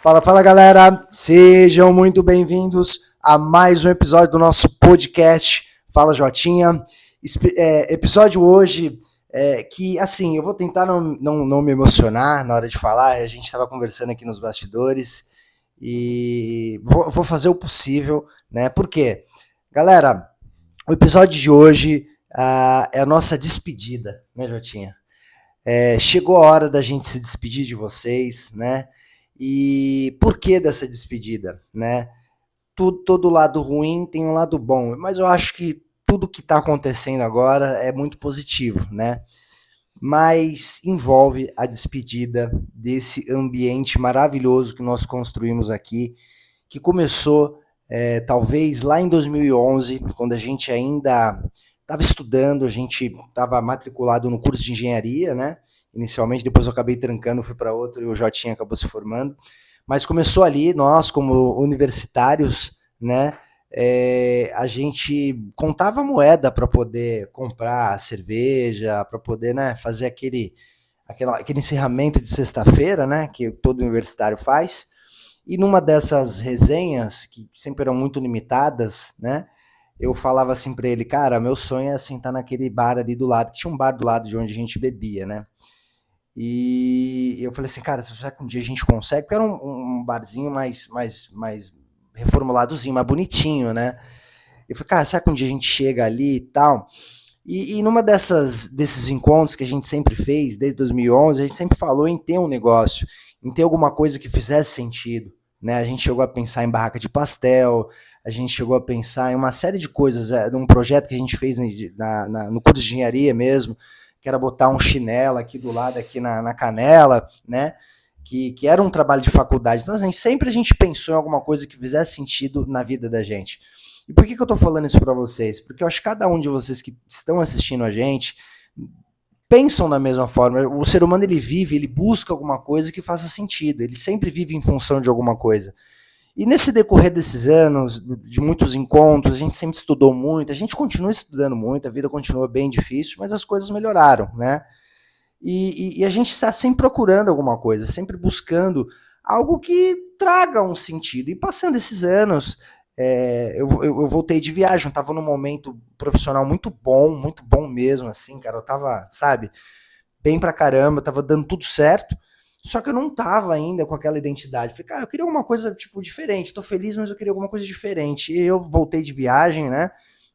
Fala, fala galera, sejam muito bem-vindos a mais um episódio do nosso podcast Fala Jotinha. Episódio hoje que, assim, eu vou tentar não me emocionar na hora de falar. A gente estava conversando aqui nos bastidores e vou fazer o possível, né? Por quê? Galera, o episódio de hoje é a nossa despedida, né, Jotinha? Chegou a hora da gente se despedir de vocês, né? E por que dessa despedida, né? Todo lado ruim tem um lado bom, mas eu acho que tudo que está acontecendo agora é muito positivo, né? Mas envolve a despedida desse ambiente maravilhoso que nós construímos aqui, que começou talvez lá em 2011, quando a gente ainda estava estudando, a gente estava matriculado no curso de engenharia, né? Inicialmente, depois eu acabei trancando, fui para outro e o Jotinha acabou se formando. Mas começou ali, nós como universitários, né? A gente contava moeda para poder comprar cerveja, para poder, né, fazer aquele encerramento de sexta-feira, né? Que todo universitário faz. E numa dessas resenhas, que sempre eram muito limitadas, né? Eu falava assim para ele, cara, meu sonho é sentar naquele bar ali do lado, que tinha um bar do lado de onde a gente bebia, né? E eu falei assim, cara, será que um dia a gente consegue? Porque era um barzinho mais reformuladozinho, mais bonitinho, né? Eu falei, cara, será que um dia a gente chega ali e tal? E numa desses encontros que a gente sempre fez, desde 2011, a gente sempre falou em ter um negócio, em ter alguma coisa que fizesse sentido, né? A gente chegou a pensar em barraca de pastel, a gente chegou a pensar em uma série de coisas, num projeto que a gente fez no curso de engenharia mesmo, que era botar um chinelo aqui do lado, aqui na canela, né? Que era um trabalho de faculdade. Então, assim, sempre a gente pensou em alguma coisa que fizesse sentido na vida da gente. E por que eu tô falando isso para vocês? Porque eu acho que cada um de vocês que estão assistindo a gente pensam da mesma forma. O ser humano, ele busca alguma coisa que faça sentido. Ele sempre vive em função de alguma coisa. E nesse decorrer desses anos, de muitos encontros, a gente sempre estudou muito, a gente continua estudando muito, a vida continua bem difícil, mas as coisas melhoraram, né? E a gente está sempre procurando alguma coisa, sempre buscando algo que traga um sentido. E passando esses anos, eu voltei de viagem, eu estava num momento profissional muito bom mesmo, assim, cara, eu estava, sabe, bem pra caramba, estava dando tudo certo. Só que eu não tava ainda com aquela identidade. Falei, cara, eu queria alguma coisa, tipo, diferente. Tô feliz, mas eu queria alguma coisa diferente. E eu voltei de viagem, né?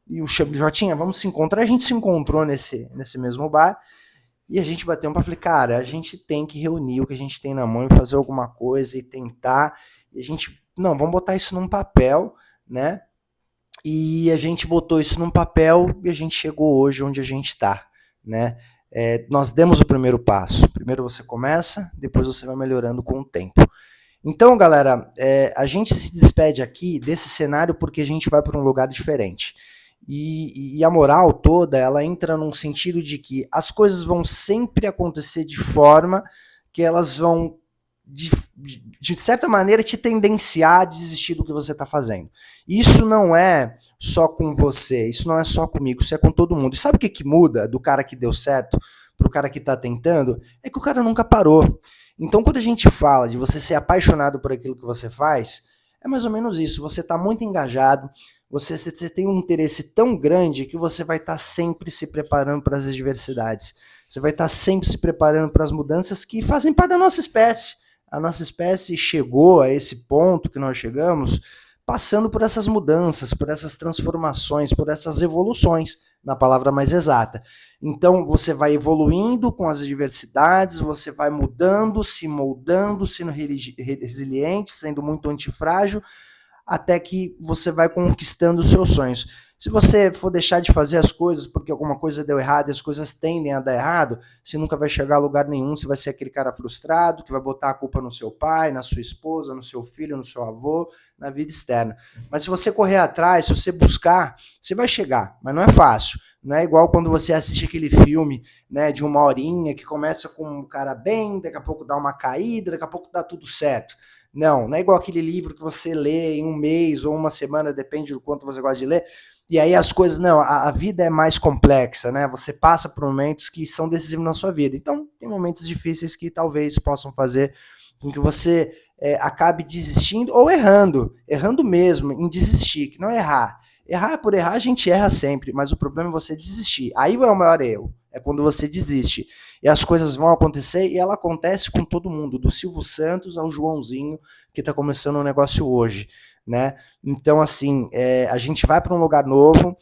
E o Jotinha, vamos se encontrar. A gente se encontrou nesse mesmo bar. E a gente bateu um papo. Falei, cara, a gente tem que reunir o que a gente tem na mão e fazer alguma coisa e tentar. E a gente, não, vamos botar isso num papel, né? E a gente botou isso num papel e a gente chegou hoje onde a gente tá, né? Nós demos o primeiro passo. Primeiro você começa, depois você vai melhorando com o tempo. Então, galera, a gente se despede aqui desse cenário porque a gente vai para um lugar diferente. E a moral toda, ela entra num sentido de que as coisas vão sempre acontecer de forma que elas vão, de certa maneira, te tendenciar a desistir do que você está fazendo. Isso não é só com você, isso não é só comigo, isso é com todo mundo. E sabe o que muda do cara que deu certo pro cara que tá tentando? É que o cara nunca parou. Então, quando a gente fala de você ser apaixonado por aquilo que você faz, é mais ou menos isso. Você tá muito engajado, você tem um interesse tão grande que você vai estar sempre se preparando para as adversidades. Você vai estar sempre se preparando para as mudanças que fazem parte da nossa espécie. A nossa espécie chegou a esse ponto que nós chegamos passando por essas mudanças, por essas transformações, por essas evoluções, na palavra mais exata. Então, você vai evoluindo com as adversidades, você vai mudando, se moldando, sendo resiliente, sendo muito antifrágil, até que você vai conquistando os seus sonhos. Se você for deixar de fazer as coisas porque alguma coisa deu errado e as coisas tendem a dar errado, você nunca vai chegar a lugar nenhum, você vai ser aquele cara frustrado que vai botar a culpa no seu pai, na sua esposa, no seu filho, no seu avô, na vida externa. Mas se você correr atrás, se você buscar, você vai chegar, mas não é fácil. Não é igual quando você assiste aquele filme, né, de 1 horinha que começa com um cara bem, daqui a pouco dá uma caída, daqui a pouco dá tudo certo. Não é igual aquele livro que você lê em um mês ou uma semana, depende do quanto você gosta de ler, e aí as coisas, não, a vida é mais complexa, né? Você passa por momentos que são decisivos na sua vida. Então, tem momentos difíceis que talvez possam fazer com que você acabe desistindo ou errando mesmo, em desistir, que não é errar. Errar por errar, a gente erra sempre, mas o problema é você desistir. Aí é o maior erro, é quando você desiste. E as coisas vão acontecer, e ela acontece com todo mundo, do Silvio Santos ao Joãozinho, que está começando um negócio hoje, né? Então, assim, a gente vai para um lugar novo,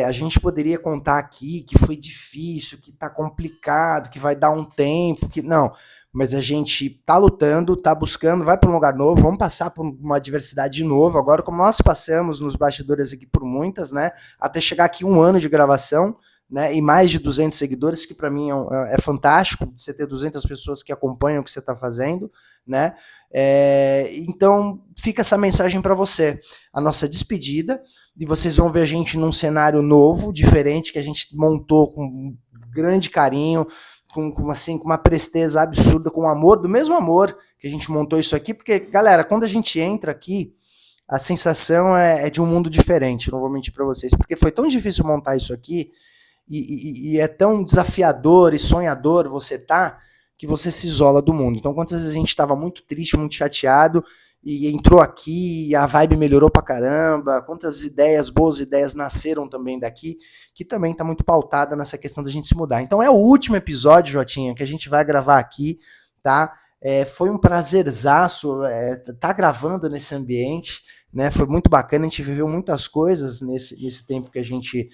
a gente poderia contar aqui que foi difícil, que tá complicado, que vai dar um tempo, que não, mas a gente tá lutando, tá buscando, vai para um lugar novo, vamos passar por uma adversidade de novo, agora como nós passamos nos bastidores aqui por muitas, né, até chegar aqui 1 ano de gravação, né, e mais de 200 seguidores, que para mim é fantástico, você ter 200 pessoas que acompanham o que você está fazendo, né, então fica essa mensagem para você, a nossa despedida, e vocês vão ver a gente num cenário novo, diferente, que a gente montou com grande carinho, com uma presteza absurda, com amor, do mesmo amor que a gente montou isso aqui, porque, galera, quando a gente entra aqui, a sensação é de um mundo diferente, não vou mentir para vocês, porque foi tão difícil montar isso aqui, e é tão desafiador e sonhador você que você se isola do mundo. Então, quantas vezes a gente estava muito triste, muito chateado, e entrou aqui, e a vibe melhorou pra caramba, quantas boas ideias nasceram também daqui, que também tá muito pautada nessa questão da gente se mudar. Então é o último episódio, Jotinha, que a gente vai gravar aqui, tá? Foi um prazerzaço tá gravando nesse ambiente, né? Foi muito bacana, a gente viveu muitas coisas nesse tempo que a gente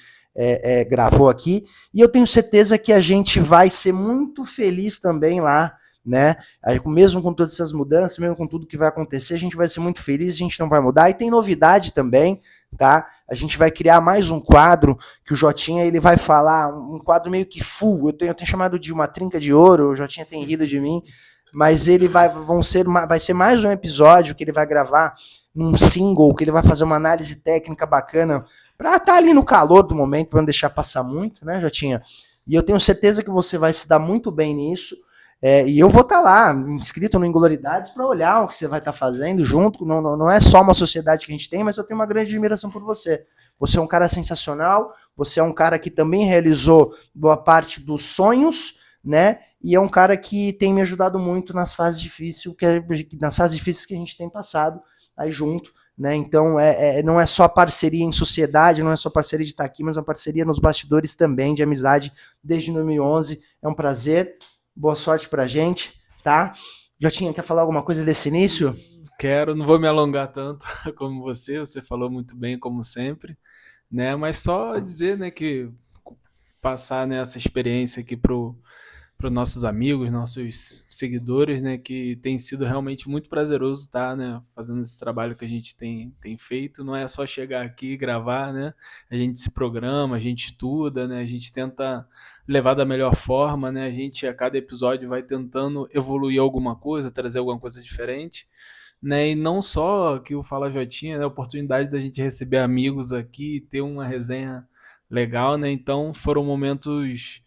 gravou aqui, e eu tenho certeza que a gente vai ser muito feliz também lá, né? Aí, mesmo com todas essas mudanças, mesmo com tudo que vai acontecer, a gente vai ser muito feliz, a gente não vai mudar. E tem novidade também, tá? A gente vai criar mais um quadro que o Jotinha ele vai falar, um quadro meio que full. Eu tenho chamado de uma trinca de ouro, o Jotinha tem rido de mim, mas ele vai ser mais um episódio que ele vai gravar num single, que ele vai fazer uma análise técnica bacana para estar ali no calor do momento, para não deixar passar muito, né, Jotinha? E eu tenho certeza que você vai se dar muito bem nisso. E eu vou estar lá, inscrito no Ingloridades, para olhar o que você vai estar fazendo junto. Não é só uma sociedade que a gente tem, mas eu tenho uma grande admiração por você. Você é um cara sensacional, você é um cara que também realizou boa parte dos sonhos, né? E é um cara que tem me ajudado muito nas fases difíceis, que a gente tem passado aí junto, né? Então não é só parceria em sociedade, não é só parceria de estar aqui, mas uma parceria nos bastidores também, de amizade, desde 2011. É um prazer. Boa sorte pra gente, tá? Jotinha, quer falar alguma coisa desse início? Quero, não vou me alongar tanto como você falou muito bem, como sempre, né? Mas só dizer, né, que passar, né, essa experiência aqui para os nossos amigos, nossos seguidores, né, que tem sido realmente muito prazeroso estar, né, fazendo esse trabalho que a gente tem feito. Não é só chegar aqui e gravar, né? A gente se programa, a gente estuda, né? A gente tenta levar da melhor forma, né? A gente a cada episódio vai tentando evoluir alguma coisa, trazer alguma coisa diferente, né? E não só que o Fala Jotinha, né, a oportunidade da gente receber amigos aqui, ter uma resenha legal, né? Então foram momentos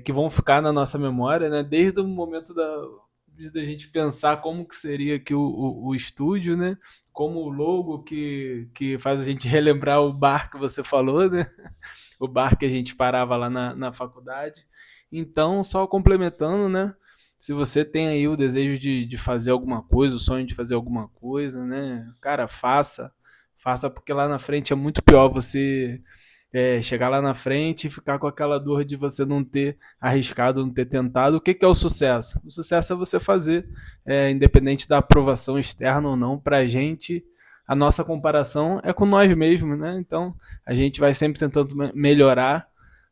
que vão ficar na nossa memória, né? Desde o momento da gente pensar como que seria aqui o estúdio, né? Como o logo que faz a gente relembrar o bar que você falou, né? O bar que a gente parava lá na faculdade. Então, só complementando, né? Se você tem aí o desejo de fazer alguma coisa, o sonho de fazer alguma coisa, né? Cara, faça. Faça porque lá na frente é muito pior você chegar lá na frente e ficar com aquela dor de você não ter arriscado, não ter tentado. O que é o sucesso? O sucesso é você fazer, independente da aprovação externa ou não. Pra gente, a nossa comparação é com nós mesmos, né? Então, a gente vai sempre tentando melhorar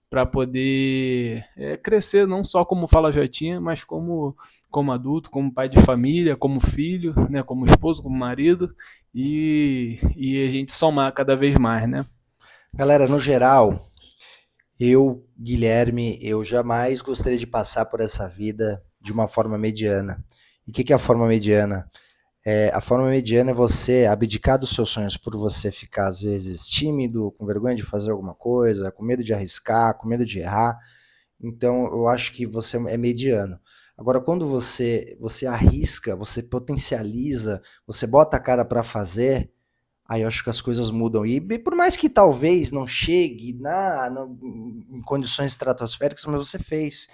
para poder crescer, não só como Fala Jotinha, mas como adulto, como pai de família, como filho, né? Como esposo, como marido, e a gente somar cada vez mais, né? Galera, no geral, Guilherme, eu jamais gostaria de passar por essa vida de uma forma mediana. E o que é a forma mediana? A forma mediana é você abdicar dos seus sonhos por você ficar, às vezes, tímido, com vergonha de fazer alguma coisa, com medo de arriscar, com medo de errar. Então, eu acho que você é mediano. Agora, quando você arrisca, você potencializa, você bota a cara para fazer, aí eu acho que as coisas mudam. E por mais que talvez não chegue em condições estratosféricas, mas você fez.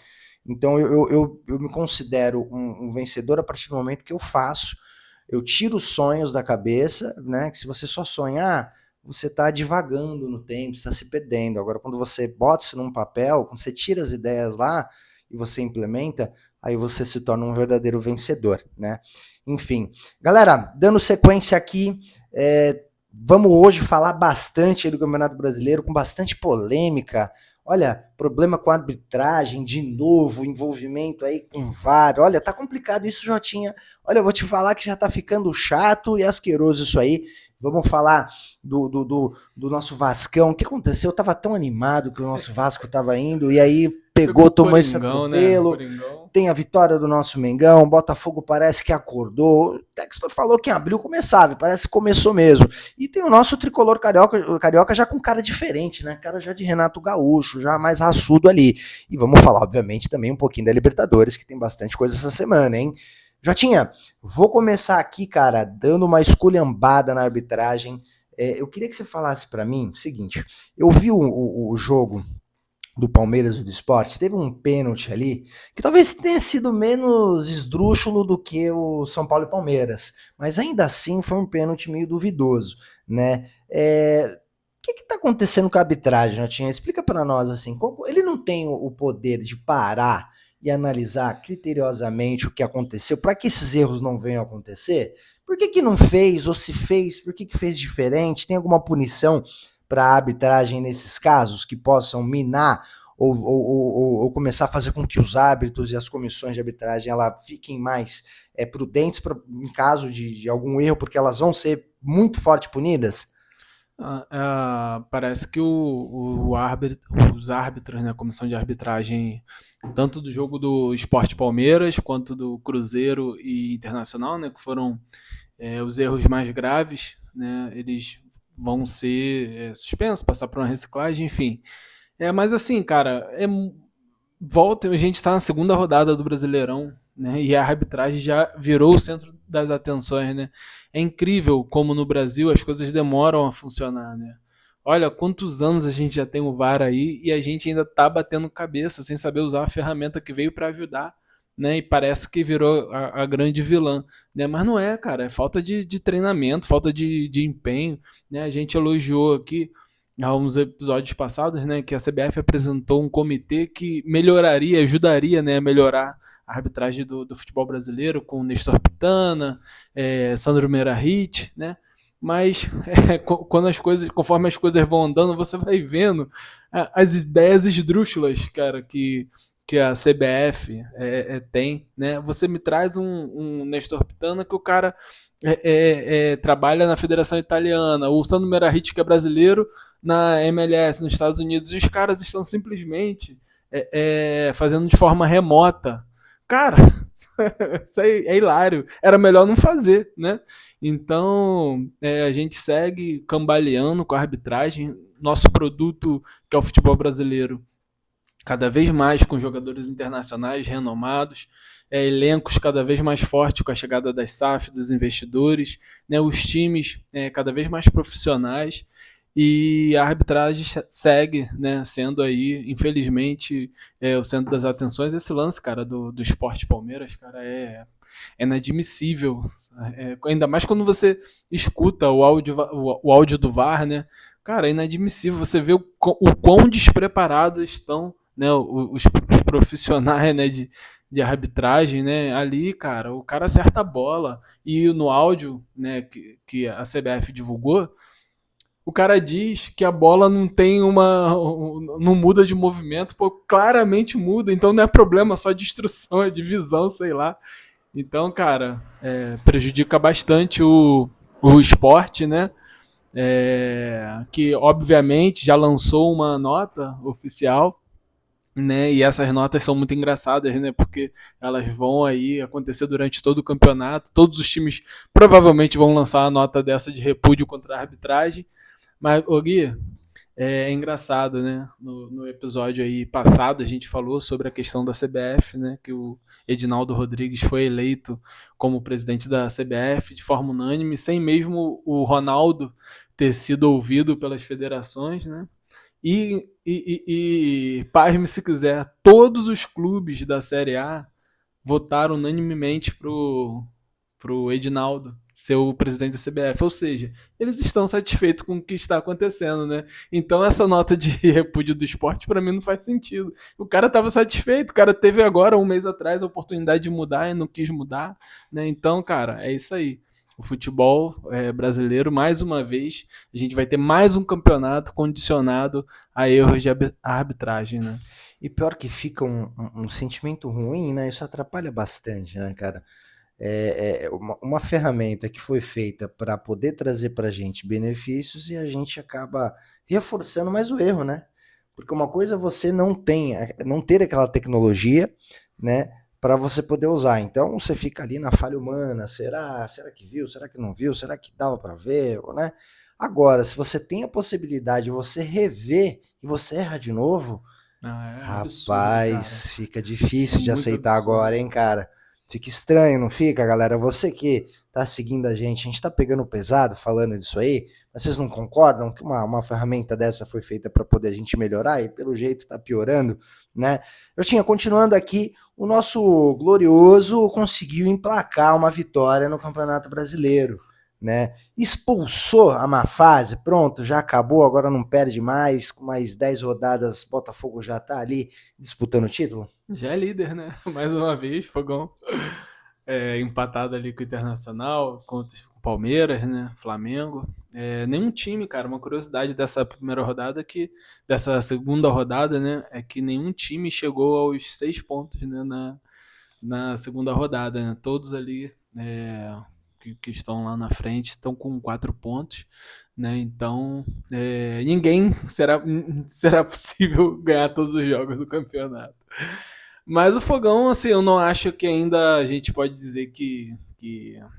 Então eu me considero um vencedor a partir do momento que eu tiro os sonhos da cabeça, né? Que se você só sonhar, você está divagando no tempo, está se perdendo. Agora, quando você bota isso num papel, quando você tira as ideias lá e você implementa, aí você se torna um verdadeiro vencedor, né? Enfim, galera, dando sequência aqui, vamos hoje falar bastante do Campeonato Brasileiro, com bastante polêmica. Olha, problema com a arbitragem, de novo, envolvimento aí com VAR. Olha, tá complicado isso, Jotinha. Olha, eu vou te falar que já tá ficando chato e asqueroso isso aí. Vamos falar do nosso Vascão. O que aconteceu? Eu tava tão animado que o nosso Vasco tava indo e aí pegou, tomou esse atropelo. Né? Tem a vitória do nosso Mengão, Botafogo parece que acordou. O Textor falou que em abril começava, parece que começou mesmo. E tem o nosso tricolor carioca já com cara diferente, né? Cara já de Renato Gaúcho, já mais raçudo ali. E vamos falar, obviamente, também um pouquinho da Libertadores, que tem bastante coisa essa semana, hein? Jotinha, vou começar aqui, cara, dando uma esculhambada na arbitragem. Eu queria que você falasse para mim o seguinte, eu vi o jogo do Palmeiras e do Sport, teve um pênalti ali, que talvez tenha sido menos esdrúxulo do que o São Paulo e Palmeiras, mas ainda assim foi um pênalti meio duvidoso, né? O que está acontecendo com a arbitragem, Jotinha? Explica para nós, assim, ele não tem o poder de parar e analisar criteriosamente o que aconteceu, para que esses erros não venham a acontecer? Por que não fez, ou se fez, por que fez diferente? Tem alguma punição para a arbitragem nesses casos que possam minar ou começar a fazer com que os árbitros e as comissões de arbitragem ela fiquem mais prudentes em caso de algum erro, porque elas vão ser muito forte punidas? Parece que os árbitros, né, a comissão de arbitragem, tanto do jogo do Sport Palmeiras quanto do Cruzeiro e Internacional, né, que foram os erros mais graves, né, eles vão ser suspensos, passar por uma reciclagem, enfim. Mas assim, cara, a gente está na segunda rodada do Brasileirão, né, e a arbitragem já virou o centro das atenções, né? É incrível como no Brasil as coisas demoram a funcionar, né? Olha quantos anos a gente já tem o VAR aí e a gente ainda tá batendo cabeça sem saber usar a ferramenta que veio para ajudar, né? E parece que virou a grande vilã, né? Mas não é, cara, é falta de treinamento, falta de empenho, né? A gente elogiou aqui há uns episódios passados, né, que a CBF apresentou um comitê que melhoraria, ajudaria, né, a melhorar a arbitragem do futebol brasileiro, com Nestor Pitana, Sandro Meirahit, né? Mas conforme as coisas vão andando, você vai vendo as ideias esdrúxulas, cara, que a CBF tem, né? Você me traz um Nestor Pitana que o cara trabalha na Federação Italiana, o Sandro Meirahit, que é brasileiro, na MLS, nos Estados Unidos, e os caras estão simplesmente fazendo de forma remota. Cara, isso aí é hilário. Era melhor não fazer, né? Então, a gente segue cambaleando com a arbitragem. Nosso produto, que é o futebol brasileiro, cada vez mais com jogadores internacionais renomados, elencos cada vez mais fortes com a chegada das SAF, dos investidores, né, os times cada vez mais profissionais, e a arbitragem segue, né, sendo aí, infelizmente, o centro das atenções. Esse lance, cara, do Sport Palmeiras, cara, é inadmissível, ainda mais quando você escuta o áudio do VAR, né, cara, é inadmissível, você vê o quão despreparados estão, né, os profissionais, né, de arbitragem, né, ali, cara, o cara acerta a bola, e no áudio, né, que a CBF divulgou, o cara diz que a bola não muda de movimento, pô, claramente muda, então não é problema só de instrução, é de visão, sei lá. Então, cara, prejudica bastante o esporte, né? Que obviamente já lançou uma nota oficial, né? E essas notas são muito engraçadas, né? Porque elas vão aí acontecer durante todo o campeonato. Todos os times provavelmente vão lançar uma nota dessa de repúdio contra a arbitragem. Mas, ô Gui, é engraçado, né? No episódio aí passado a gente falou sobre a questão da CBF, né? Que o Edinaldo Rodrigues foi eleito como presidente da CBF de forma unânime, sem mesmo o Ronaldo ter sido ouvido pelas federações, né? E pasme se quiser, todos os clubes da Série A votaram unanimemente pro Edinaldo ser o presidente da CBF. Ou seja, eles estão satisfeitos com o que está acontecendo, né? Então essa nota de repúdio do esporte para mim não faz sentido. O cara estava satisfeito, o cara teve agora, um mês atrás, a oportunidade de mudar e não quis mudar, né? Então, cara, é isso aí. O futebol brasileiro, mais uma vez, a gente vai ter mais um campeonato condicionado a erros de arbitragem, né? E pior que fica um sentimento ruim, né? Isso atrapalha bastante, né, cara? Uma ferramenta que foi feita para poder trazer para a gente benefícios e a gente acaba reforçando mais o erro, né? Porque uma coisa é você não ter aquela tecnologia, né, para você poder usar. Então você fica ali na falha humana, será que viu? Será que não viu? Será que dava para ver, né? Agora, se você tem a possibilidade de você rever e você erra de novo, absurdo, rapaz, cara. fica difícil de Muito aceitar absurdo. agora, hein, cara? Fica estranho, não fica, galera? Você que tá seguindo a gente tá pegando pesado falando disso aí, mas vocês não concordam que uma ferramenta dessa foi feita para poder a gente melhorar e pelo jeito tá piorando, né? Eu tinha, continuando aqui, o nosso glorioso conseguiu emplacar uma vitória no Campeonato Brasileiro, né? Expulsou a má fase, pronto, já acabou, agora não perde mais, com mais 10 rodadas, Botafogo já tá ali disputando o título? Já é líder, né? Mais uma vez, Fogão empatado ali com o Internacional, contra o Palmeiras, né? Flamengo. Nenhum time, cara, uma curiosidade dessa primeira rodada, dessa segunda rodada, né? É que nenhum time chegou aos 6 pontos, né? Na segunda rodada, né? Todos ali que estão lá na frente estão com 4 pontos, né? Então ninguém será possível ganhar todos os jogos do campeonato. Mas o Fogão, assim, eu não acho que ainda a gente pode dizer que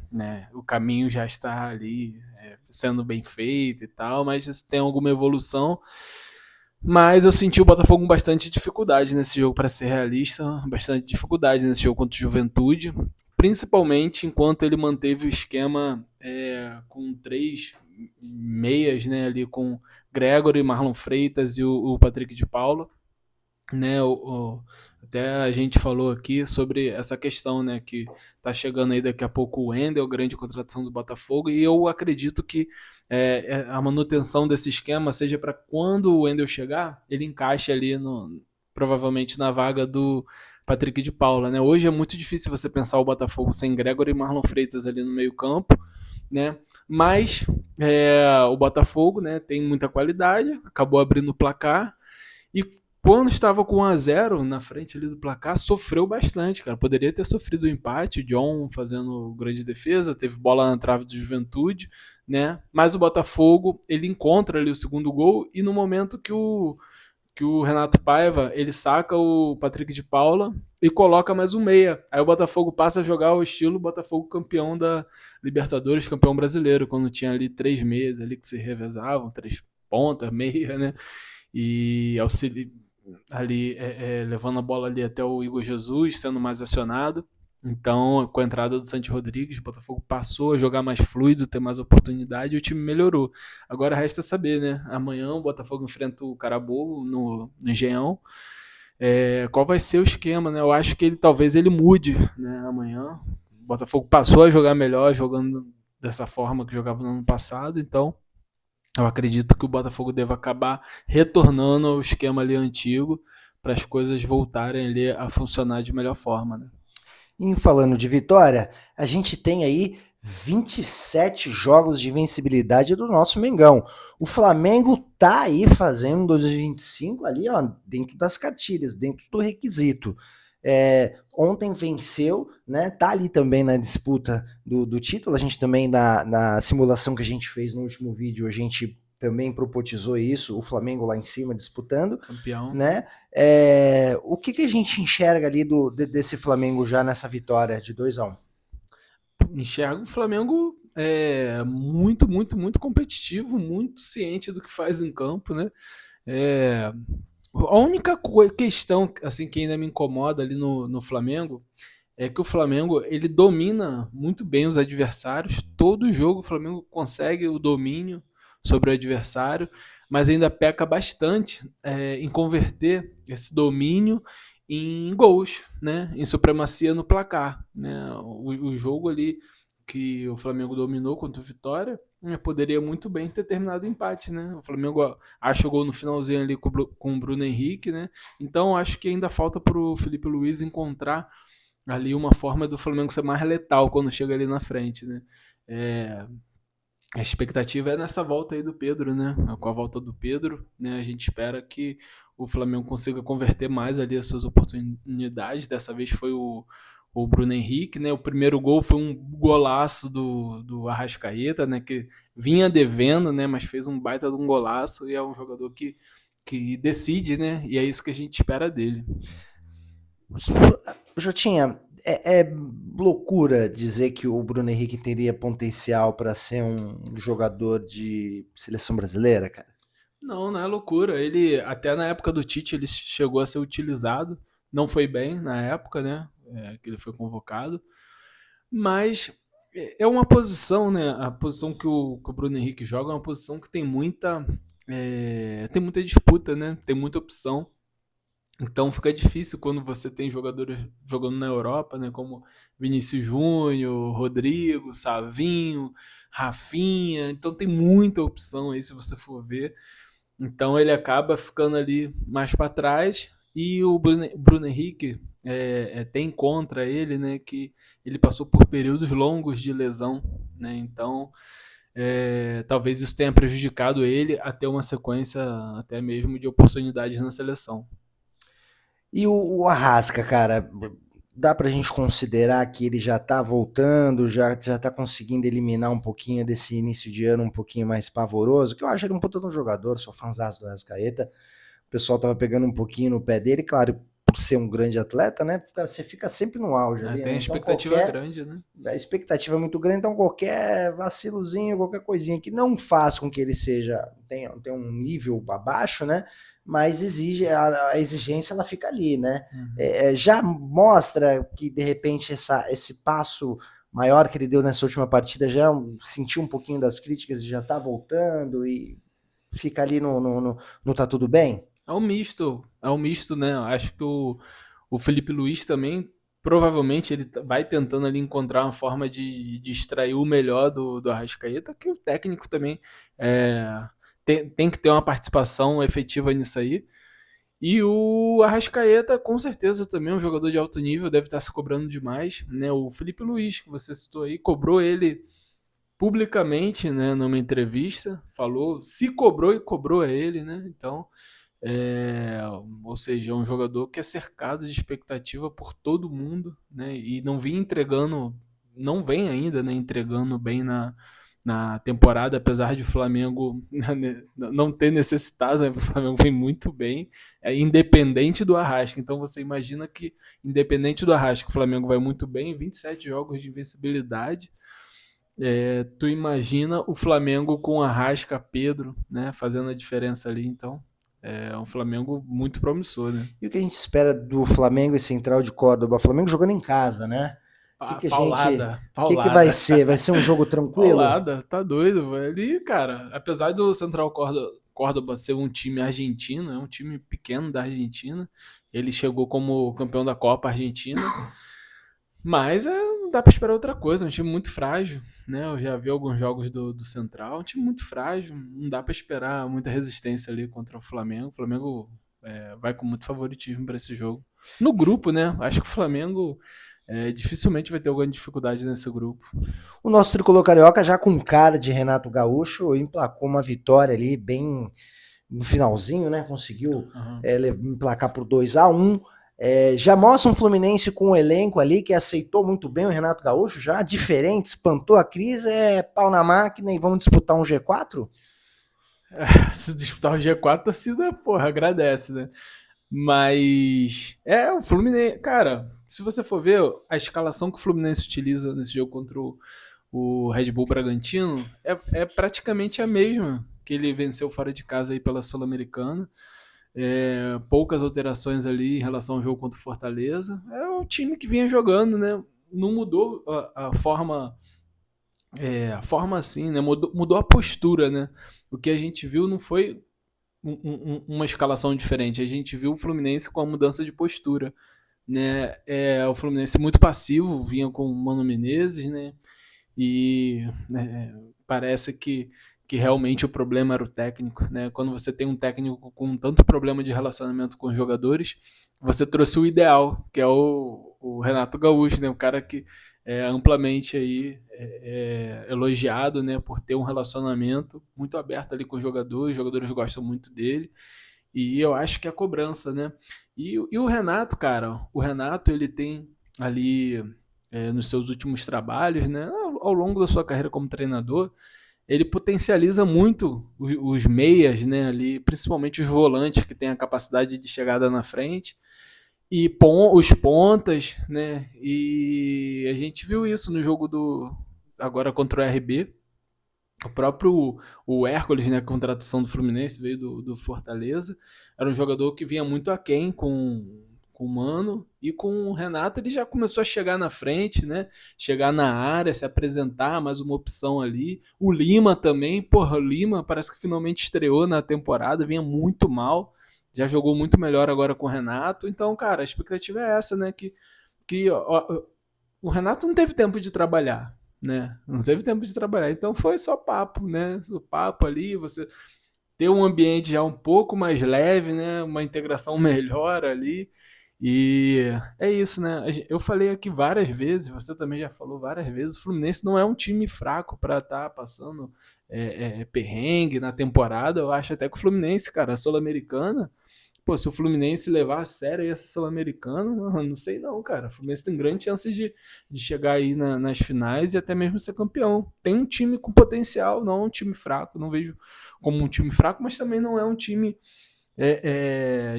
né, o caminho já está ali sendo bem feito e tal, mas tem alguma evolução. Mas eu senti o Botafogo com bastante dificuldade nesse jogo, para ser realista, bastante dificuldade nesse jogo contra o Juventude, principalmente enquanto ele manteve o esquema com 3 meias, né, ali com Gregory, Marlon Freitas e o Patrick de Paula, né, até a gente falou aqui sobre essa questão, né, que tá chegando aí daqui a pouco o Wendel, grande contratação do Botafogo, e eu acredito que a manutenção desse esquema seja para quando o Wendel chegar, ele encaixe ali provavelmente na vaga do Patrick de Paula, né? Hoje é muito difícil você pensar o Botafogo sem Gregory e Marlon Freitas ali no meio campo, né? Mas o Botafogo, né, tem muita qualidade, acabou abrindo o placar e quando estava com 1-0 na frente ali do placar, sofreu bastante, cara. Poderia ter sofrido o empate, o John fazendo grande defesa, teve bola na trave do Juventude, né? Mas o Botafogo, ele encontra ali o segundo gol e no momento que o Renato Paiva, ele saca o Patrick de Paula e coloca mais um meia. Aí o Botafogo passa a jogar o estilo Botafogo campeão da Libertadores, campeão brasileiro, quando tinha ali 3 meias ali que se revezavam, 3 pontas, meia, né? E ali levando a bola ali até o Igor Jesus, sendo mais acionado. Então, com a entrada do Santi Rodrigues, o Botafogo passou a jogar mais fluido, ter mais oportunidade e o time melhorou. Agora resta saber, né? Amanhã o Botafogo enfrenta o Carabobo no Engenhão. Qual vai ser o esquema, né? Eu acho que talvez ele mude, né? Amanhã. O Botafogo passou a jogar melhor, jogando dessa forma que jogava no ano passado, então eu acredito que o Botafogo deva acabar retornando ao esquema ali antigo para as coisas voltarem ali a funcionar de melhor forma, né? E falando de vitória, a gente tem aí 27 jogos de invencibilidade do nosso Mengão. O Flamengo tá aí fazendo 2025 ali, ó, dentro das cartilhas, dentro do requisito. Ontem venceu, né? Tá ali também na disputa do título. A gente também, na simulação que a gente fez no último vídeo, a gente também propotizou isso, o Flamengo lá em cima disputando. Campeão. Né? O que a gente enxerga ali desse Flamengo já nessa vitória de 2-1? Enxergo o Flamengo muito, muito, muito competitivo, muito ciente do que faz em campo, né? A única questão assim, que ainda me incomoda ali no Flamengo é que o Flamengo ele domina muito bem os adversários. Todo jogo o Flamengo consegue o domínio sobre o adversário, mas ainda peca bastante em converter esse domínio em gols, né? Em supremacia no placar, né? O jogo ali que o Flamengo dominou contra o Vitória, poderia muito bem ter terminado empate, né? O Flamengo acha o gol no finalzinho ali com o Bruno Henrique, né? Então acho que ainda falta pro Felipe Luiz encontrar ali uma forma do Flamengo ser mais letal quando chega ali na frente, né? A expectativa é nessa volta aí do Pedro, né? Com a volta do Pedro, né? A gente espera que o Flamengo consiga converter mais ali as suas oportunidades. Dessa vez foi o Bruno Henrique, né? O primeiro gol foi um golaço do Arrascaeta, né? Que vinha devendo, né? Mas fez um baita de um golaço e é um jogador que decide, né? E é isso que a gente espera dele. Jotinha, é loucura dizer que o Bruno Henrique teria potencial para ser um jogador de seleção brasileira, cara? Não é loucura. Ele, até na época do Tite, ele chegou a ser utilizado. Não foi bem na época, né? Que ele foi convocado. Mas é uma posição, né? A posição que o Bruno Henrique joga é uma posição que tem muita disputa, né? Tem muita opção. Então fica difícil quando você tem jogadores jogando na Europa, né? Como Vinícius Júnior, Rodrigo, Savinho, Rafinha. Então tem muita opção aí se você for ver. Então ele acaba ficando ali mais para trás e o Bruno Henrique tem contra ele, né, que ele passou por períodos longos de lesão, né, então talvez isso tenha prejudicado ele a ter uma sequência até mesmo de oportunidades na seleção. E o Arrasca, cara, dá pra gente considerar que ele já tá voltando, já tá conseguindo eliminar um pouquinho desse início de ano um pouquinho mais pavoroso, que eu acho ele um puta de um jogador, sou fãzaço do Arrascaeta, o pessoal tava pegando um pouquinho no pé dele, claro, por ser um grande atleta, né, você fica sempre no auge ali, tem né? a expectativa grande, né? A expectativa é muito grande, então qualquer vacilozinho, qualquer coisinha que não faz com que ele tenha um nível abaixo, né, mas a exigência ela fica ali, né? Já mostra que de repente esse passo maior que ele deu nessa última partida já sentiu um pouquinho das críticas e já tá voltando e fica ali no tá tudo bem? É um misto, né? Acho que o Felipe Luiz também, provavelmente ele vai tentando ali encontrar uma forma de extrair o melhor do Arrascaeta, que o técnico também tem que ter uma participação efetiva nisso aí. E o Arrascaeta, com certeza, também é um jogador de alto nível, deve estar se cobrando demais, né? O Felipe Luiz, que você citou aí, cobrou ele publicamente, né, numa entrevista, se cobrou e cobrou a ele, né? Então, ou seja, é um jogador que é cercado de expectativa por todo mundo, né? E não vem ainda, né, entregando bem na temporada, apesar de o Flamengo não ter necessitado, né? O Flamengo vem muito bem, independente do Arrasca. Então você imagina que, independente do Arrasca, o Flamengo vai muito bem, 27 jogos de invencibilidade. Tu imagina o Flamengo com Arrasca, Pedro, né, fazendo a diferença ali, então é um Flamengo muito promissor, né? E o que a gente espera do Flamengo e Central de Córdoba? O Flamengo jogando em casa, né? Paulada. Que vai ser? Vai ser um jogo tranquilo? Paulada, tá doido, velho. E, cara, apesar do Central Córdoba ser um time argentino, é um time pequeno da Argentina, ele chegou como campeão da Copa Argentina, mas não dá pra esperar outra coisa, é um time muito frágil, né? Eu já vi alguns jogos do Central, um time muito frágil, não dá pra esperar muita resistência ali contra o Flamengo. O Flamengo vai com muito favoritismo pra esse jogo. No grupo, né? Acho que o Flamengo dificilmente vai ter alguma dificuldade nesse grupo. O nosso tricolor carioca, já com cara de Renato Gaúcho, emplacou uma vitória ali bem no finalzinho, né? Conseguiu emplacar por 2-1. Já mostra um Fluminense com um elenco ali que aceitou muito bem o Renato Gaúcho, já diferente, espantou a crise, pau na máquina e vamos disputar um G4? Se disputar o G4, a torcida, porra, agradece, né? Mas o Fluminense, cara, se você for ver a escalação que o Fluminense utiliza nesse jogo contra o Red Bull Bragantino, é praticamente a mesma que ele venceu fora de casa aí pela Sul-Americana. Poucas alterações ali em relação ao jogo contra o Fortaleza. É o time que vinha jogando, né? Não mudou a forma. A forma assim, né? Mudou a postura, né? O que a gente viu não foi uma escalação diferente. A gente viu o Fluminense com a mudança de postura, né? O Fluminense muito passivo, vinha com o Mano Menezes, né? E parece que realmente o problema era o técnico, né? Quando você tem um técnico com tanto problema de relacionamento com os jogadores, você trouxe o ideal, que é o Renato Gaúcho, né? Um cara que é amplamente aí elogiado, né? Por ter um relacionamento muito aberto ali com os jogadores gostam muito dele. E eu acho que é a cobrança, né? E o Renato, cara, o Renato ele tem ali nos seus últimos trabalhos, né? Ao longo da sua carreira como treinador, ele potencializa muito os meias, né? Ali, principalmente os volantes que têm a capacidade de chegada na frente e os pontas, né? E a gente viu isso no jogo agora contra o RB. O próprio Hércules, né, contratação do Fluminense, veio do Fortaleza. Era um jogador que vinha muito aquém com o Mano. E com o Renato ele já começou a chegar na frente, né? Chegar na área, se apresentar, mais uma opção ali. O Lima também, porra, o Lima parece que finalmente estreou na temporada, vinha muito mal. Já jogou muito melhor agora com o Renato. Então, cara, a expectativa é essa, né? Que o Renato não teve tempo de trabalhar, né? Não teve tempo de trabalhar. Então foi só papo, né? O papo ali, você ter um ambiente já um pouco mais leve, né? Uma integração melhor ali. E é isso, né? Eu falei aqui várias vezes, você também já falou várias vezes, o Fluminense não é um time fraco para estar passando perrengue na temporada. Eu acho até que o Fluminense, cara, a Sul-Americana, pô, se o Fluminense levar a sério essa Sul-Americana, não sei não, cara. O Fluminense tem grande chance de chegar aí nas finais e até mesmo ser campeão. Tem um time com potencial, não é um time fraco, não vejo como um time fraco, mas também não é um time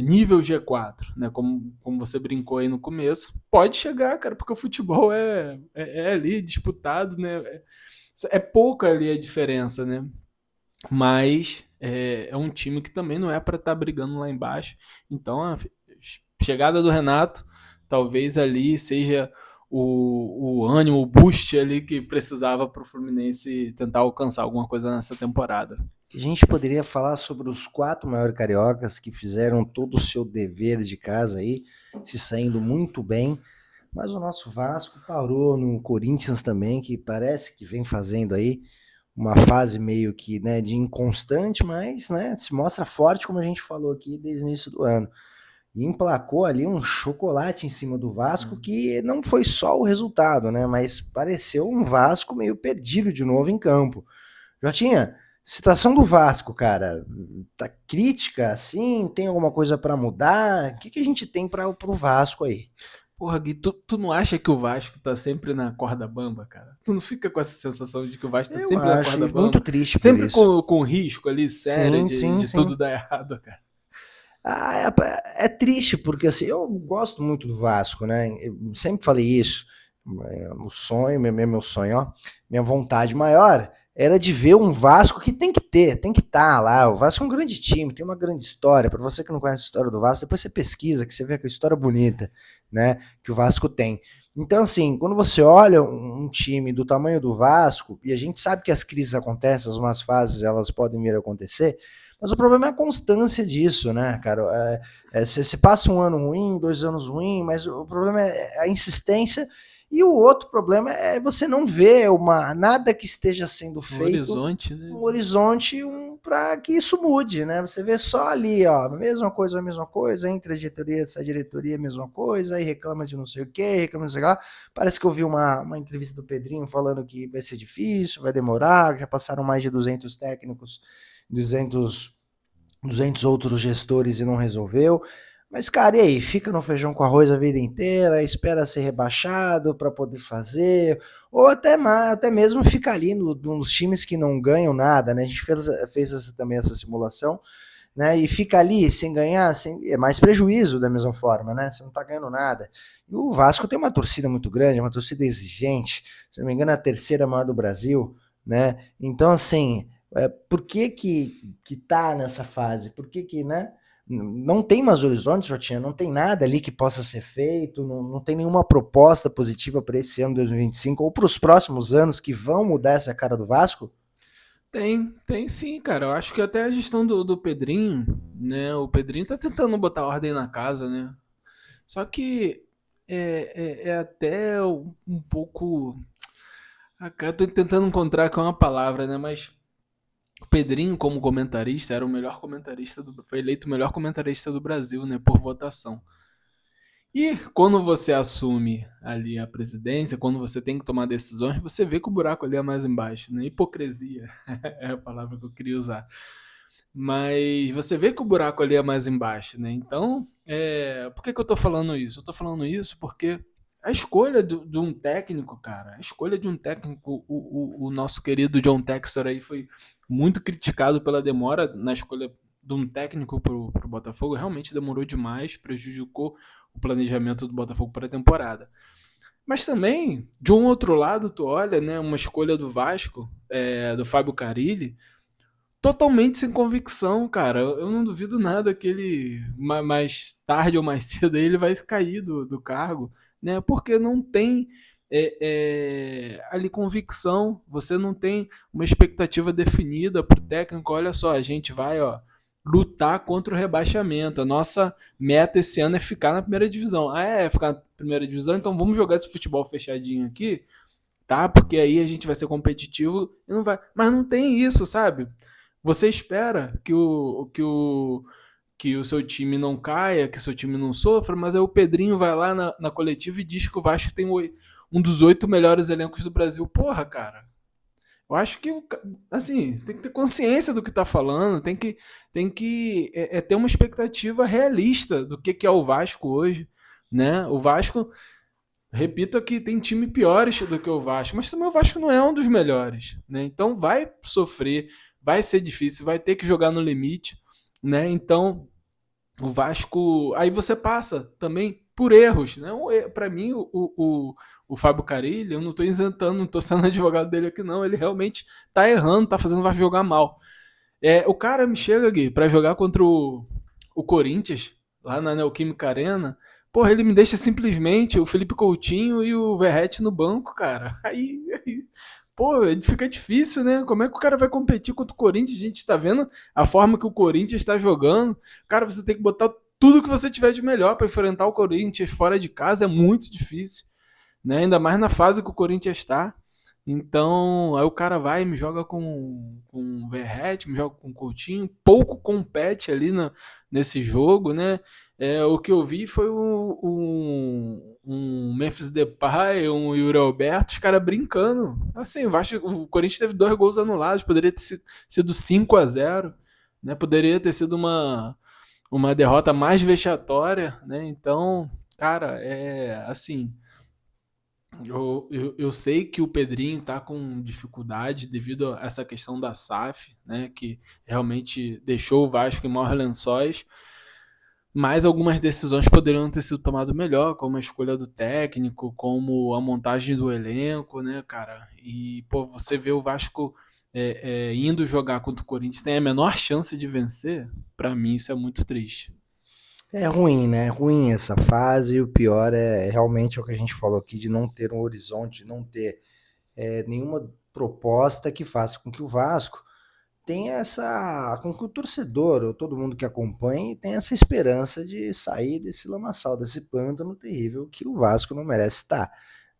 nível G4, né? Como você brincou aí no começo. Pode chegar, cara, porque o futebol é ali disputado, né? É pouca ali a diferença, né? Mas é um time que também não é para estar brigando lá embaixo. Então a chegada do Renato talvez ali seja o ânimo, o boost ali que precisava para o Fluminense tentar alcançar alguma coisa nessa temporada. A gente poderia falar sobre os 4 maiores cariocas que fizeram todo o seu dever de casa aí, se saindo muito bem, mas o nosso Vasco parou no Corinthians também, que parece que vem fazendo aí uma fase meio que, né, de inconstante, mas, né, se mostra forte, como a gente falou aqui desde o início do ano. E emplacou ali um chocolate em cima do Vasco, que não foi só o resultado, né, mas pareceu um Vasco meio perdido de novo em campo. Jotinha, situação do Vasco, cara, tá crítica, assim? Tem alguma coisa para mudar? O que a gente tem para o Vasco aí? Porra, Gui, tu não acha que o Vasco tá sempre na corda bamba, cara? Tu não fica com essa sensação de que o Vasco tá Eu sempre na acho corda bamba? muito triste por sempre isso. com risco ali, sério, de Sim. tudo dar errado, cara. É triste, porque assim, eu gosto muito do Vasco, né? Eu sempre falei isso. O sonho, meu sonho, ó, minha vontade maior era de ver um Vasco que tem que estar lá. O Vasco é um grande time, tem uma grande história. Para você que não conhece a história do Vasco, depois você pesquisa, que você vê que a história bonita, né? Que o Vasco tem. Então, assim, quando você olha um time do tamanho do Vasco, e a gente sabe que as crises acontecem, as más fases elas podem vir a acontecer, mas o problema é a constância disso, né, cara? Você passa um ano ruim, 2 anos ruim, mas o problema é a insistência. E o outro problema é você não ver nada que esteja sendo feito, horizonte, né? Um horizonte para que isso mude, né? Você vê só ali, ó, a mesma coisa, entra a diretoria, sai a diretoria, a mesma coisa, aí reclama de não sei o que, reclama de não sei o que lá. Parece que eu vi uma entrevista do Pedrinho falando que vai ser difícil, vai demorar, já passaram mais de 200 técnicos, 200 outros gestores e não resolveu. Mas, cara, e aí? Fica no feijão com arroz a vida inteira, espera ser rebaixado para poder fazer, ou até mesmo fica ali nos times que não ganham nada, né? A gente fez também essa simulação, né? E fica ali sem ganhar, é mais prejuízo da mesma forma, né? Você não tá ganhando nada. E o Vasco tem uma torcida muito grande, uma torcida exigente, se não me engano, é a 3ª maior do Brasil, né? Então, assim, por que tá nessa fase? Por que, né? Não tem mais horizonte, Jotinha, não tem nada ali que possa ser feito, não tem nenhuma proposta positiva para esse ano 2025 ou para os próximos anos que vão mudar essa cara do Vasco? Tem sim, cara. Eu acho que até a gestão do Pedrinho, né? O Pedrinho tá tentando botar ordem na casa, né? Só que é até um pouco. Eu tô tentando encontrar qual é uma palavra, né? Mas o Pedrinho, como comentarista, era o melhor comentarista foi eleito o melhor comentarista do Brasil, né? Por votação. E quando você assume ali a presidência, quando você tem que tomar decisões, você vê que o buraco ali é mais embaixo, né? Hipocrisia é a palavra que eu queria usar. Mas você vê que o buraco ali é mais embaixo, né? Então, por que eu tô falando isso? Eu tô falando isso porque a escolha de um técnico, cara, a escolha de um técnico, o nosso querido John Textor aí foi muito criticado pela demora na escolha de um técnico pro Botafogo. Realmente demorou demais, prejudicou o planejamento do Botafogo para a temporada. Mas também, de um outro lado, tu olha, né, uma escolha do Vasco, do Fábio Carilli, totalmente sem convicção, cara. Eu não duvido nada que ele, mais tarde ou mais cedo, ele vai cair do cargo, né? Porque não tem ali convicção, você não tem uma expectativa definida para o técnico. Olha só, a gente vai, ó, lutar contra o rebaixamento. A nossa meta esse ano é ficar na primeira divisão. Ficar na primeira divisão, então vamos jogar esse futebol fechadinho aqui, tá? Porque aí a gente vai ser competitivo e não vai. Mas não tem isso, sabe? Você espera que o seu time não caia, que o seu time não sofra, mas aí o Pedrinho vai lá na coletiva e diz que o Vasco tem um dos 8 melhores elencos do Brasil. Porra, cara. Eu acho que, assim, tem que ter consciência do que tá falando, tem que ter uma expectativa realista do que é o Vasco hoje, né? O Vasco, repito aqui, tem time piores do que o Vasco, mas também o Vasco não é um dos melhores, né? Então vai sofrer, vai ser difícil, vai ter que jogar no limite, né? Então o Vasco, aí você passa também por erros, né? Para mim o Fábio Carilli, eu não estou isentando, não estou sendo advogado dele aqui não, ele realmente tá errando, tá fazendo o Vasco jogar mal. O cara me chega, Gui, para jogar contra o Corinthians, lá na Neoquímica Arena. Porra, ele me deixa simplesmente o Felipe Coutinho e o Verratti no banco, cara. Pô, fica difícil, né? Como é que o cara vai competir contra o Corinthians? A gente tá vendo a forma que o Corinthians está jogando. Cara, você tem que botar tudo que você tiver de melhor para enfrentar o Corinthians fora de casa, é muito difícil, né? Ainda mais na fase que o Corinthians está. Então, aí o cara vai e me joga com o Verratti, me joga com o Coutinho, pouco compete ali nesse jogo, né? O que eu vi foi um Memphis Depay, um Yuri Alberto, os caras brincando. Assim, o Corinthians teve 2 gols anulados, poderia ter sido 5-0, né? Poderia ter sido uma derrota mais vexatória, né? Então, cara, assim, eu sei que o Pedrinho está com dificuldade devido a essa questão da SAF, né, que realmente deixou o Vasco em maus lençóis, mas algumas decisões poderiam ter sido tomadas melhor, como a escolha do técnico, como a montagem do elenco, né, cara? E, pô, você vê o Vasco indo jogar contra o Corinthians, tem a menor chance de vencer, para mim isso é muito triste. É ruim, né? É ruim essa fase, e o pior é realmente o que a gente falou aqui, de não ter um horizonte, de não ter nenhuma proposta que faça com que o Vasco tenha com que o torcedor, ou todo mundo que acompanhe, tenha essa esperança de sair desse lamaçal, desse pântano terrível que o Vasco não merece estar,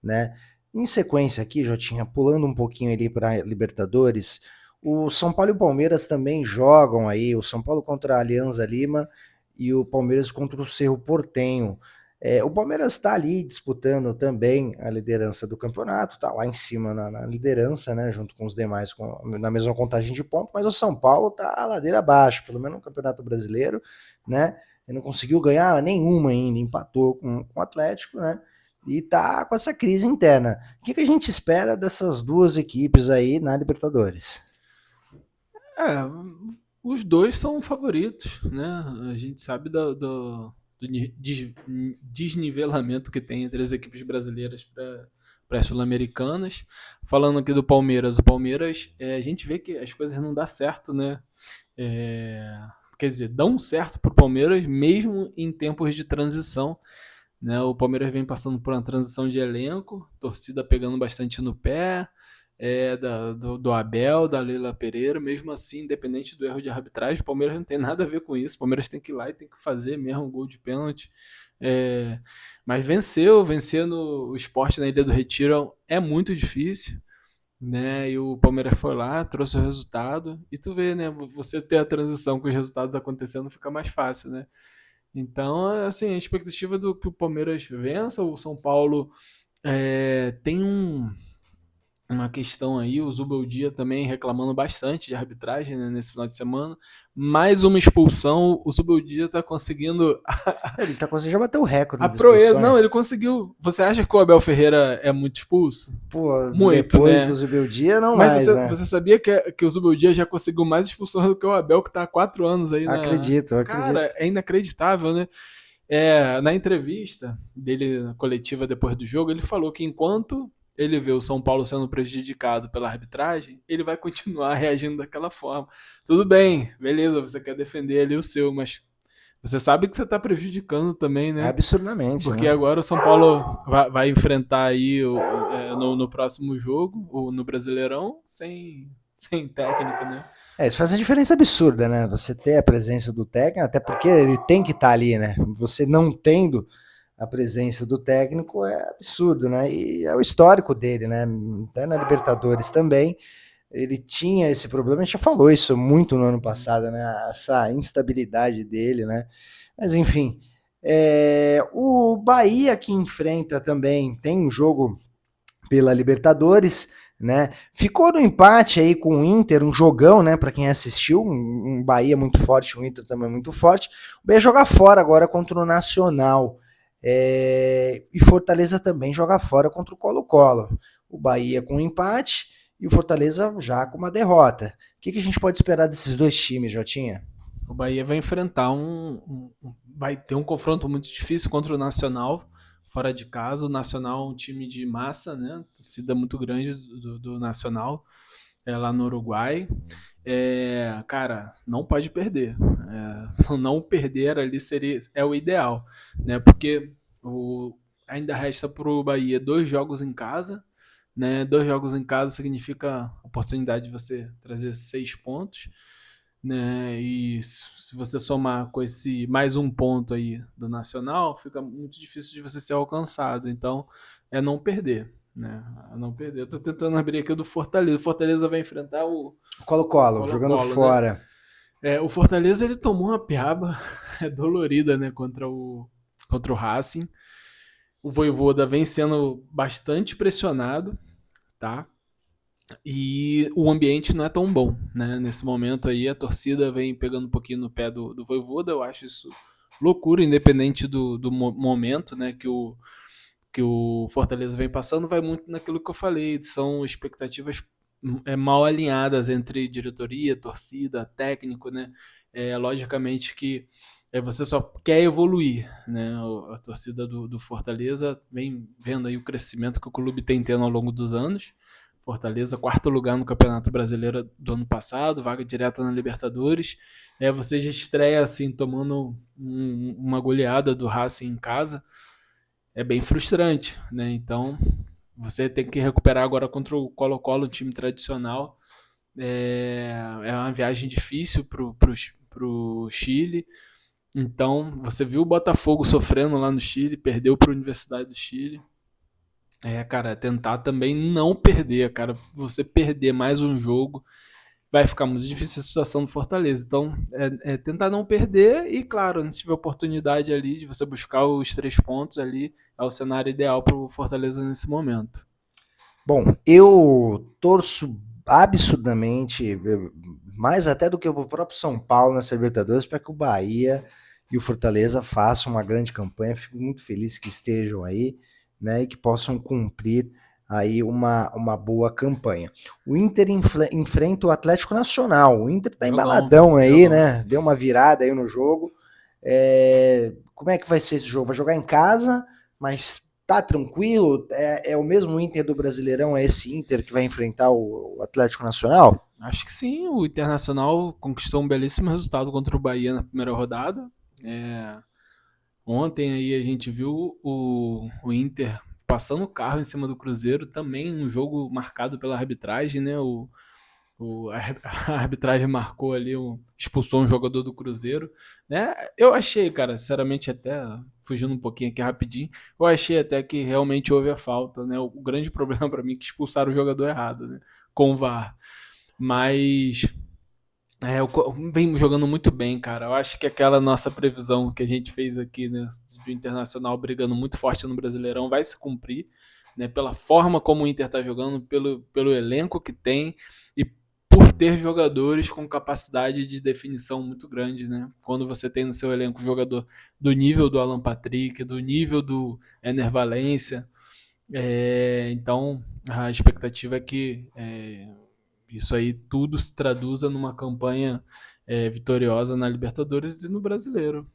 né? Em sequência aqui, Jotinha, pulando um pouquinho ali para Libertadores, o São Paulo e o Palmeiras também jogam aí, o São Paulo contra a Alianza Lima e o Palmeiras contra o Cerro Porteño. O Palmeiras está ali disputando também a liderança do campeonato, está lá em cima na liderança, né, junto com os demais na mesma contagem de pontos, mas o São Paulo está a ladeira abaixo, pelo menos no Campeonato Brasileiro, né, ele não conseguiu ganhar nenhuma ainda, empatou com o Atlético, né, e está com essa crise interna. O que a gente espera dessas duas equipes aí na Libertadores? Os dois são favoritos, né? A gente sabe do desnivelamento que tem entre as equipes brasileiras para as sul-americanas. Falando aqui do Palmeiras, o Palmeiras, a gente vê que as coisas não dão certo, né? Quer dizer, dão certo para o Palmeiras mesmo em tempos de transição, né? O Palmeiras vem passando por uma transição de elenco, torcida pegando bastante no pé, do Abel, da Leila Pereira, mesmo assim, independente do erro de arbitragem, o Palmeiras não tem nada a ver com isso. O Palmeiras tem que ir lá e tem que fazer mesmo um gol de pênalti. Mas vencer no o Sport na Ilha do Retiro é muito difícil, né? E o Palmeiras foi lá, trouxe o resultado, e tu vê, né? Você ter a transição com os resultados acontecendo fica mais fácil, né? Então, assim, a expectativa do que o Palmeiras vença, o São Paulo tem uma questão aí, o Zubeldia também reclamando bastante de arbitragem, né, nesse final de semana. Mais uma expulsão, o Zubeldia tá conseguindo Ele tá conseguindo já bater o recorde a de proeza. Não, ele expulsões. conseguiu. Você acha que o Abel Ferreira é muito expulso? Pô, Muito, depois do né? Zubeldia, não Mas mais, né? você sabia que o Zubeldia já conseguiu mais expulsões do que o Abel, que tá há 4 anos aí na. Acredito, Cara, acredito. é inacreditável, né? Na entrevista dele na coletiva depois do jogo, ele falou que enquanto ele vê o São Paulo sendo prejudicado pela arbitragem, ele vai continuar reagindo daquela forma. Tudo bem, beleza, você quer defender ali o seu, mas você sabe que você está prejudicando também, né? Absurdamente, Porque né? agora o São Paulo vai enfrentar aí no próximo jogo, no Brasileirão, sem técnico, né? Isso faz uma diferença absurda, né? Você ter a presença do técnico, até porque ele tem que estar ali, né? Você não tendo a presença do técnico é absurdo, né? E é o histórico dele, né? Até na Libertadores também, ele tinha esse problema, a gente já falou isso muito no ano passado, né? Essa instabilidade dele, né? Mas enfim, o Bahia que enfrenta também, tem um jogo pela Libertadores, né? Ficou no empate aí com o Inter, um jogão, né? Para quem assistiu, um Bahia muito forte, o Inter também muito forte. O Bahia joga fora agora contra o Nacional. E Fortaleza também joga fora contra o Colo-Colo. O Bahia com um empate e o Fortaleza já com uma derrota. O que a gente pode esperar desses dois times, Jotinha? O Bahia vai enfrentar vai ter um confronto muito difícil contra o Nacional, fora de casa. O Nacional é um time de massa, né? Torcida muito grande do Nacional, lá no Uruguai. Cara, não pode perder. Não perder ali é o ideal, né? Porque ainda resta para o Bahia 2 jogos em casa, né? 2 jogos em casa significa a oportunidade de você trazer 6 pontos, né? E se você somar com esse mais um ponto aí do Nacional, fica muito difícil de você ser alcançado. Então, é não perder, né? É não perder. Eu tô tentando abrir aqui o do Fortaleza. O Fortaleza vai enfrentar o Colo-Colo, jogando Colo-Colo, né? fora. O Fortaleza ele tomou uma piaba dolorida, né, contra o Racing. O Vojvoda vem sendo bastante pressionado, tá? E o ambiente não é tão bom, né? Nesse momento aí, a torcida vem pegando um pouquinho no pé do Vojvoda. Eu acho isso loucura, independente do momento, né? Que o Fortaleza vem passando, vai muito naquilo que eu falei. São expectativas mal alinhadas entre diretoria, torcida, técnico, né? Logicamente que você só quer evoluir, né? A torcida do Fortaleza vem vendo aí o crescimento que o clube tem tendo ao longo dos anos. Fortaleza, 4º lugar no Campeonato Brasileiro do ano passado, vaga direta na Libertadores. Você já estreia assim, tomando uma goleada do Racing em casa. É bem frustrante, né? Então, você tem que recuperar agora contra o Colo-Colo, um time tradicional. É uma viagem difícil pro Chile. Então, você viu o Botafogo sofrendo lá no Chile, perdeu para a Universidade do Chile. Cara, tentar também não perder, cara. Você perder mais um jogo, vai ficar muito difícil a situação do Fortaleza. Então, tentar não perder e, claro, se tiver oportunidade ali de você buscar os 3 pontos ali, é o cenário ideal para o Fortaleza nesse momento. Bom, eu torço absurdamente, mais até do que o próprio São Paulo nessa Libertadores, para que o Bahia e o Fortaleza façam uma grande campanha. Fico muito feliz que estejam aí, né, e que possam cumprir aí uma boa campanha. O Inter enfrenta o Atlético Nacional. O Inter tá embaladão aí, né? Deu uma virada aí no jogo. Como é que vai ser esse jogo? Vai jogar em casa, mas tá tranquilo? É o mesmo Inter do Brasileirão? É esse Inter que vai enfrentar o Atlético Nacional? Acho que sim. O Internacional conquistou um belíssimo resultado contra o Bahia na primeira rodada. Ontem aí a gente viu o Inter passando o carro em cima do Cruzeiro, também um jogo marcado pela arbitragem, né? A arbitragem marcou ali, expulsou um jogador do Cruzeiro, né? Eu achei, cara, sinceramente, até fugindo um pouquinho aqui rapidinho, eu achei até que realmente houve a falta, né? O grande problema para mim é que expulsaram o jogador errado, né? Com o VAR. Mas vem jogando muito bem, cara. Eu acho que aquela nossa previsão que a gente fez aqui, né, do Internacional brigando muito forte no Brasileirão vai se cumprir, né? Pela forma como o Inter tá jogando, pelo elenco que tem e por ter jogadores com capacidade de definição muito grande, né? Quando você tem no seu elenco jogador do nível do Alan Patrick, do nível do Ener Valencia, então a expectativa é que isso aí tudo se traduza numa campanha vitoriosa na Libertadores e no Brasileiro.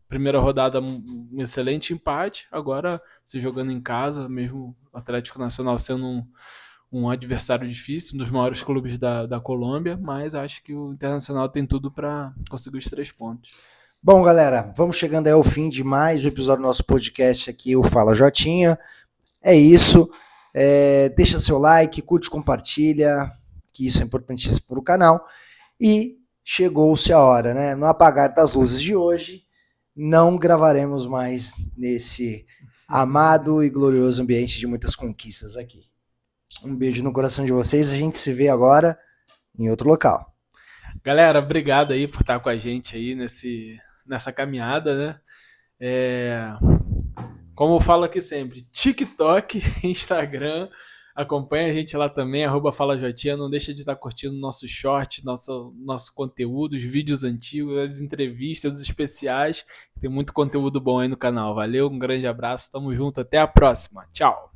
Primeira rodada, um excelente empate, agora se jogando em casa, mesmo o Atlético Nacional sendo um adversário difícil, um dos maiores clubes da Colômbia, mas acho que o Internacional tem tudo para conseguir os 3 pontos. Bom, galera, vamos chegando aí ao fim de mais um episódio do nosso podcast aqui, o Fala Jotinha. É isso. Deixa seu like, curte, compartilha, que isso é importantíssimo para o canal. E chegou-se a hora, né? No apagar das luzes de hoje, não gravaremos mais nesse amado e glorioso ambiente de muitas conquistas aqui. Um beijo no coração de vocês. A gente se vê agora em outro local. Galera, obrigado aí por estar com a gente aí nessa caminhada, né? Como eu falo aqui sempre, TikTok, Instagram, acompanha a gente lá também, @FalaJotinha, não deixa de estar curtindo nosso short, nosso conteúdo, os vídeos antigos, as entrevistas, os especiais, tem muito conteúdo bom aí no canal. Valeu, um grande abraço, tamo junto, até a próxima, tchau!